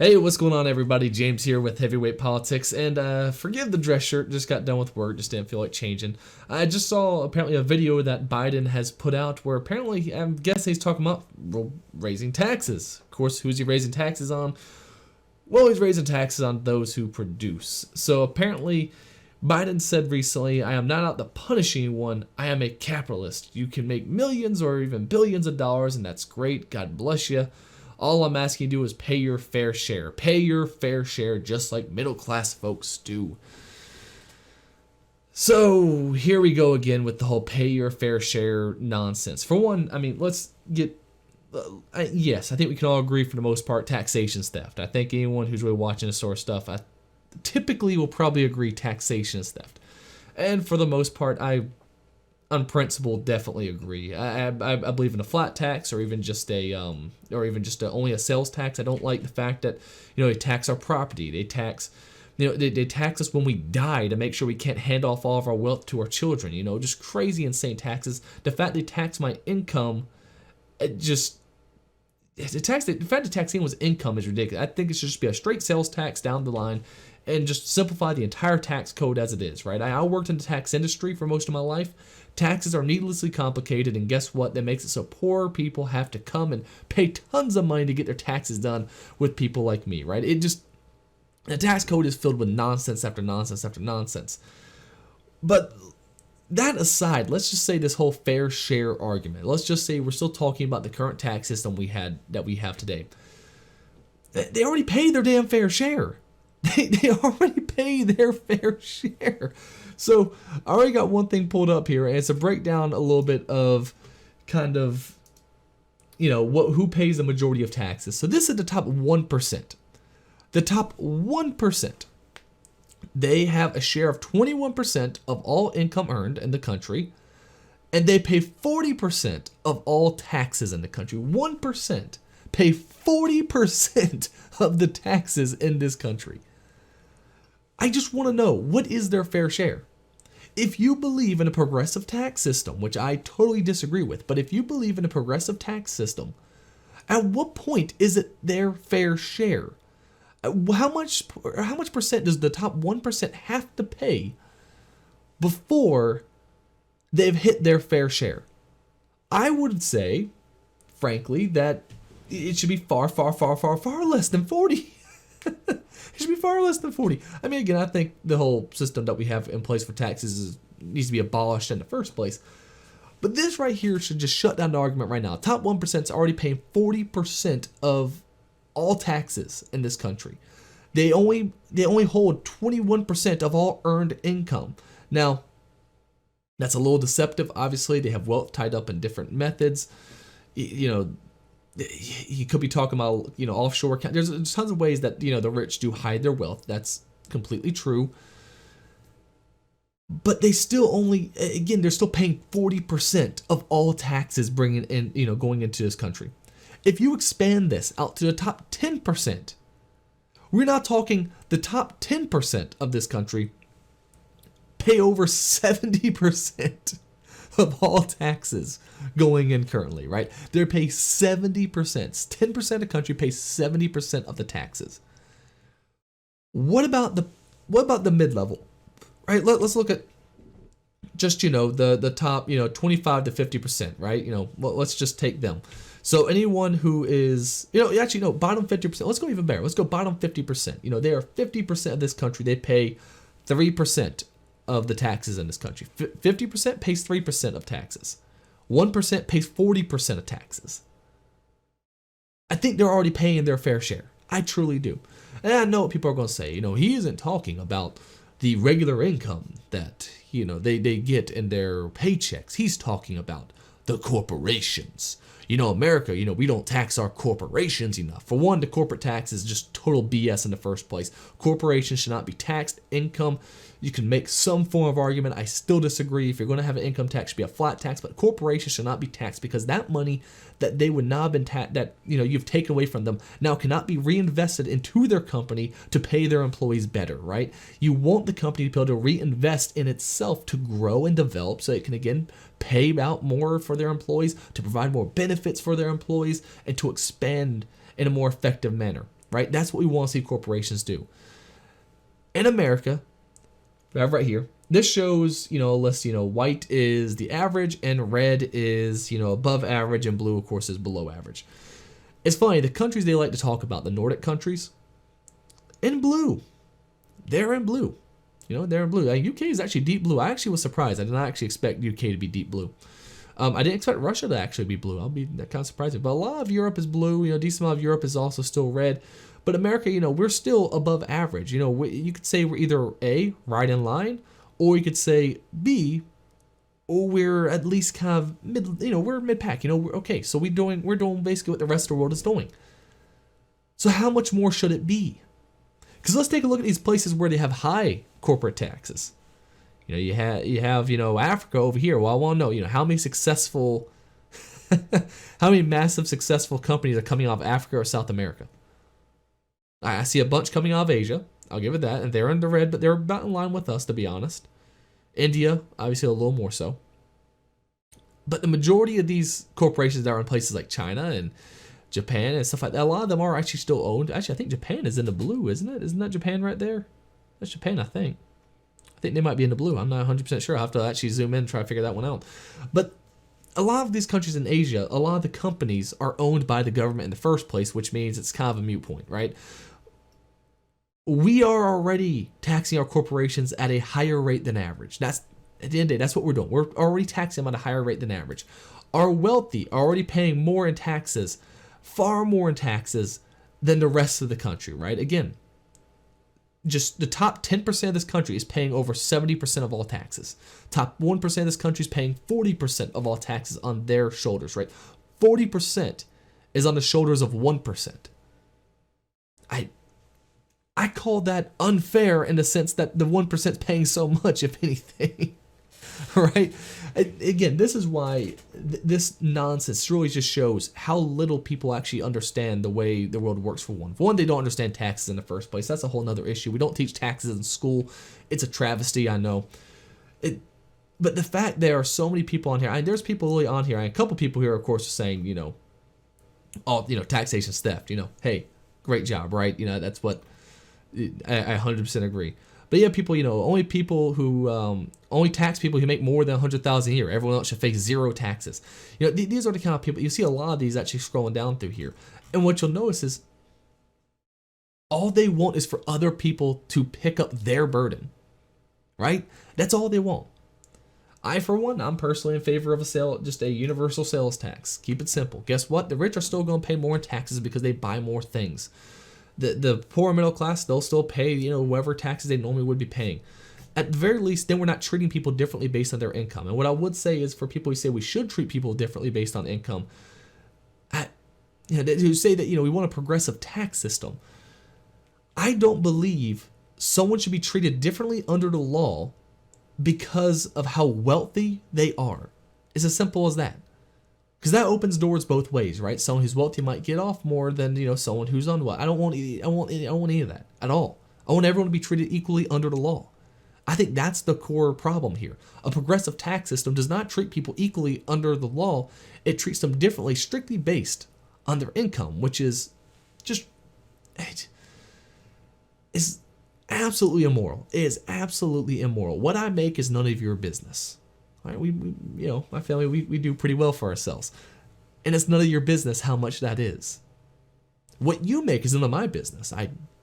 Hey, what's going on, everybody? James here with Heavyweight Politics, and forgive the dress shirt. Just got done with work, just didn't feel like changing. I just saw apparently a video that Biden has put out where apparently I'm guessing he's talking about raising taxes. Of course, who's he raising taxes on? Well, he's raising taxes on those who produce. So apparently, Biden said recently, "I am not out to punish anyone. I am a capitalist. You can make millions or even billions of dollars, and that's great. God bless you. All I'm asking you to do is pay your fair share. Pay your fair share just like middle class folks do." So here we go again with the whole pay your fair share nonsense. For one, I mean, let's get. Yes, I think we can all agree for the most part, taxation's theft. I think anyone who's really watching this sort of stuff, I typically will probably agree taxation is theft. And for the most part, on principle, definitely agree. I believe in a flat tax, or even just only a sales tax. I don't like the fact that they tax our property. They tax they tax us when we die to make sure we can't hand off all of our wealth to our children. Just crazy, insane taxes. The fact they tax my income, the fact that taxing was income is ridiculous. I think it should just be a straight sales tax down the line, and just simplify the entire tax code as it is. Right? I worked in the tax industry for most of my life. Taxes are needlessly complicated, and guess what? That makes it so poor people have to come and pay tons of money to get their taxes done with people like me, right? The tax code is filled with nonsense after nonsense after nonsense. But that aside, let's just say this whole fair share argument. Let's just say we're still talking about the current tax system we have today. They already paid their damn fair share. They already pay their fair share. So I already got one thing pulled up here, and it's a breakdown a little bit of kind of, who pays the majority of taxes. So this is the top 1%. The top 1%, they have a share of 21% of all income earned in the country, and they pay 40% of all taxes in the country. 1% pay 40% of the taxes in this country. I just want to know, what is their fair share? If you believe in a progressive tax system, which I totally disagree with, but if you believe in a progressive tax system, at what point is it their fair share? How much percent does the top 1% have to pay before they've hit their fair share? I would say, frankly, that it should be far, far, far, far, far less than 40. It should be far less than 40. I mean, again, I think the whole system that we have in place for taxes needs to be abolished in the first place. But this right here should just shut down the argument right now. Top 1% is already paying 40% of all taxes in this country. They only hold 21% of all earned income. Now, that's a little deceptive. Obviously, they have wealth tied up in different methods. You could be talking about, offshore account. There's tons of ways that, the rich do hide their wealth. That's completely true. But they still they're still paying 40% of all taxes bringing in, going into this country. If you expand this out to the top 10%, we're not talking the top 10% of this country pay over 70% of all taxes going in currently, right? They pay 70%. 10% of the country pays 70% of the taxes. What about the mid-level? Right? Let's look at just, the top, 25 to 50%, right? Let's just take them. So anyone who is, bottom 50%, let's go even better. Let's go bottom 50%. They are 50% of this country. They pay 3% of the taxes in this country. 50% pays 3% of taxes. 1% pays 40% of taxes. I think they're already paying their fair share. I truly do. And I know what people are going to say. He isn't talking about the regular income that, they get in their paychecks. He's talking about the corporations. America, we don't tax our corporations enough. For one, the corporate tax is just total BS in the first place. Corporations should not be taxed. Income, you can make some form of argument. I still disagree. If you're going to have an income tax, it should be a flat tax, but corporations should not be taxed, because that money that they would not have been that you've taken away from them now cannot be reinvested into their company to pay their employees better, right? You want the company to be able to reinvest in itself to grow and develop, so it can again pay out more for their employees, to provide more benefits for their employees, and to expand in a more effective manner. right? That's what we want to see corporations do. In America, I have right here, this shows, a list, white is the average and red is, above average, and blue, of course, is below average. It's funny, the countries they like to talk about, the Nordic countries, in blue. They're in blue. They're in blue. UK is actually deep blue. I actually was surprised. I did not actually expect UK to be deep blue. I didn't expect Russia to actually be blue. I'll be that kind of surprised. But a lot of Europe is blue. A decent amount of Europe is also still red. But America, we're still above average. You could say we're either A, right in line, or you could say B, or we're at least kind of mid. We're mid pack. We're okay. So we're doing basically what the rest of the world is doing. So how much more should it be? Because let's take a look at these places where they have high corporate taxes. You have Africa over here. Well, I want to know how many successful, how many massive successful companies are coming out of Africa or South America. I see a bunch coming out of Asia. I'll give it that, and they're in the red, but they're about in line with us, to be honest. India, obviously, a little more so. But the majority of these corporations that are in places like China and Japan and stuff like that, a lot of them are actually still owned. Actually, I think Japan is in the blue, isn't it? Isn't that Japan right there? That's Japan, I think. I think they might be in the blue. I'm not 100% sure. I'll have to actually zoom in and try to figure that one out. But a lot of these countries in Asia, a lot of the companies are owned by the government in the first place, which means it's kind of a moot point, right? We are already taxing our corporations at a higher rate than average. That's, at the end of the day, that's what we're doing. We're already taxing them at a higher rate than average. Our wealthy are already paying more in taxes, far more in taxes than the rest of the country, right? Again, just the top 10% of this country is paying over 70% of all taxes. Top 1% of this country is paying 40% of all taxes on their shoulders, right? 40% is on the shoulders of 1%. I call that unfair in the sense that the 1% is paying so much, if anything, right? Again, this is why this nonsense really just shows how little people actually understand the way the world works for one. For one, they don't understand taxes in the first place. That's a whole nother issue. We don't teach taxes in school. It's a travesty, I know. But the fact there are so many people on here, there's people really on here, a couple people here, of course, are saying, taxation's theft, hey, great job, right? That's what, I 100% agree. But yeah, people, only people who, only tax people who make more than $100,000 a year. Everyone else should face zero taxes. These are the kind of people, you see a lot of these actually scrolling down through here. And what you'll notice is all they want is for other people to pick up their burden, right? That's all they want. For one, I'm personally in favor of just a universal sales tax. Keep it simple. Guess what? The rich are still going to pay more in taxes because they buy more things. The poor middle class, they'll still pay, whatever taxes they normally would be paying. At the very least, then we're not treating people differently based on their income. And what I would say is for people who say we should treat people differently based on income, who say that, we want a progressive tax system, I don't believe someone should be treated differently under the law because of how wealthy they are. It's as simple as that. Because that opens doors both ways, right? Someone who's wealthy might get off more than someone who's unwealthy. I don't want any of that at all. I want everyone to be treated equally under the law. I think that's the core problem here. A progressive tax system does not treat people equally under the law. It treats them differently, strictly based on their income, which is just is absolutely immoral. It is absolutely immoral. What I make is none of your business. Right, we my family, we do pretty well for ourselves. And it's none of your business how much that is. What you make is none of my business.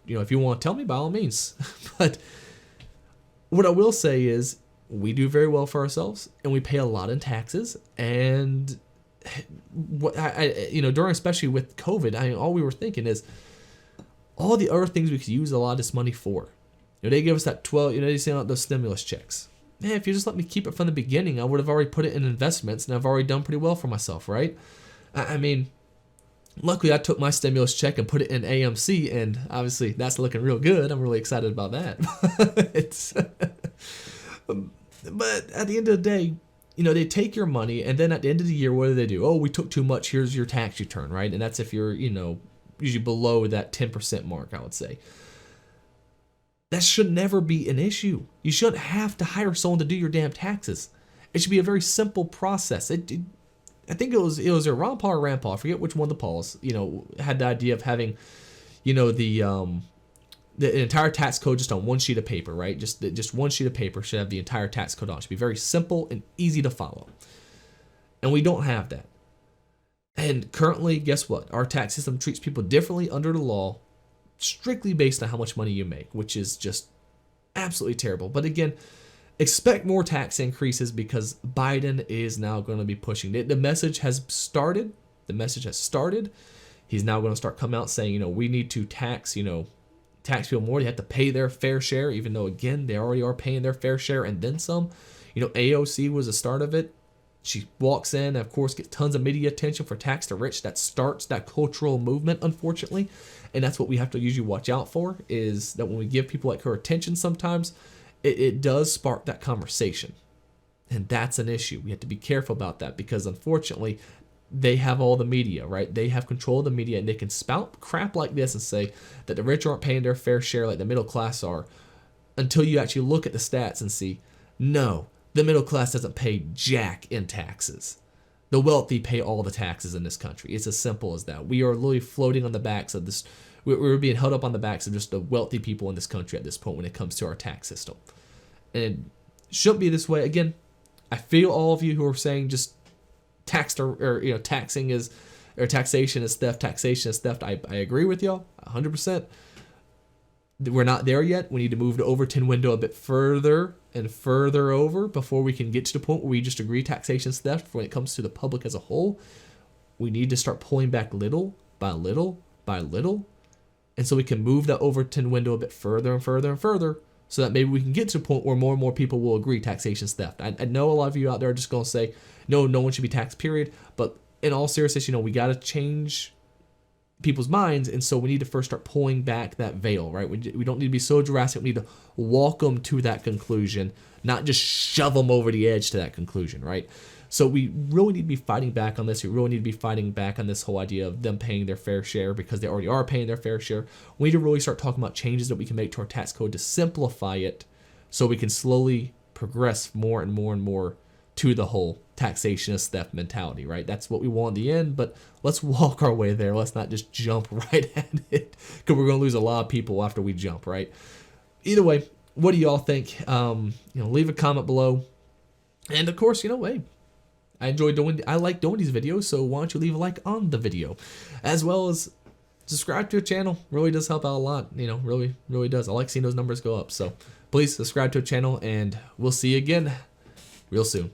If you want to tell me, by all means. But what I will say is we do very well for ourselves and we pay a lot in taxes. And during, especially with COVID, all we were thinking is all the other things we could use a lot of this money for. They give us that 12, they send out those stimulus checks. Man, if you just let me keep it from the beginning, I would have already put it in investments and I've already done pretty well for myself, right? Luckily I took my stimulus check and put it in AMC, and obviously that's looking real good. I'm really excited about that. But at the end of the day, they take your money, and then at the end of the year, what do? Oh, we took too much. Here's your tax return, right? And that's if you're, usually below that 10% mark, I would say. That should never be an issue. You shouldn't have to hire someone to do your damn taxes. It should be a very simple process. I think it was Ron Paul or Rand Paul, I forget which one of the Pauls, had the idea of having, the entire tax code just on one sheet of paper, right? Just one sheet of paper should have the entire tax code on. It should be very simple and easy to follow. And we don't have that. And currently, guess what? Our tax system treats people differently under the law, strictly based on how much money you make, which is just absolutely terrible. But again, expect more tax increases because Biden is now going to be pushing it. The message has started. The message has started. He's now going to start coming out saying, we need to tax people more. They have to pay their fair share, even though, again, they already are paying their fair share and then some. AOC was the start of it. She walks in and, of course, gets tons of media attention for tax the rich. That starts that cultural movement, unfortunately. And that's what we have to usually watch out for, is that when we give people like her attention sometimes, it does spark that conversation. And that's an issue. We have to be careful about that because, unfortunately, they have all the media, right? They have control of the media, and they can spout crap like this and say that the rich aren't paying their fair share like the middle class are, until you actually look at the stats and see, no, the middle class doesn't pay jack in taxes. The wealthy pay all the taxes in this country. It's as simple as that. We are literally floating on the backs of this. We're being held up on the backs of just the wealthy people in this country at this point when it comes to our tax system. And it shouldn't be this way. Again, I feel all of you who are saying just taxation is theft. Taxation is theft. I agree with y'all 100%. We're not there yet. We need to move the Overton window a bit further and further over before we can get to the point where we just agree taxation is theft. When it comes to the public as a whole, we need to start pulling back little by little by little. And so we can move that Overton window a bit further and further and further so that maybe we can get to a point where more and more people will agree taxation is theft. I know a lot of you out there are just going to say, no one should be taxed, period. But in all seriousness, we got to change people's minds, and so we need to first start pulling back that veil, right? We don't need to be so drastic. We need to walk them to that conclusion, not just shove them over the edge to that conclusion, right? So we really need to be fighting back on this. We really need to be fighting back on this whole idea of them paying their fair share because they already are paying their fair share. We need to really start talking about changes that we can make to our tax code to simplify it so we can slowly progress more and more and more to the whole taxation is theft mentality, right? That's what we want in the end, but let's walk our way there. Let's not just jump right at it because we're going to lose a lot of people after we jump, right? Either way, what do y'all think? Leave a comment below. And of course, hey, I like doing these videos, so why don't you leave a like on the video, as well as subscribe to the channel. Really does help out a lot. Really, really does. I like seeing those numbers go up. So please subscribe to the channel, and we'll see you again real soon.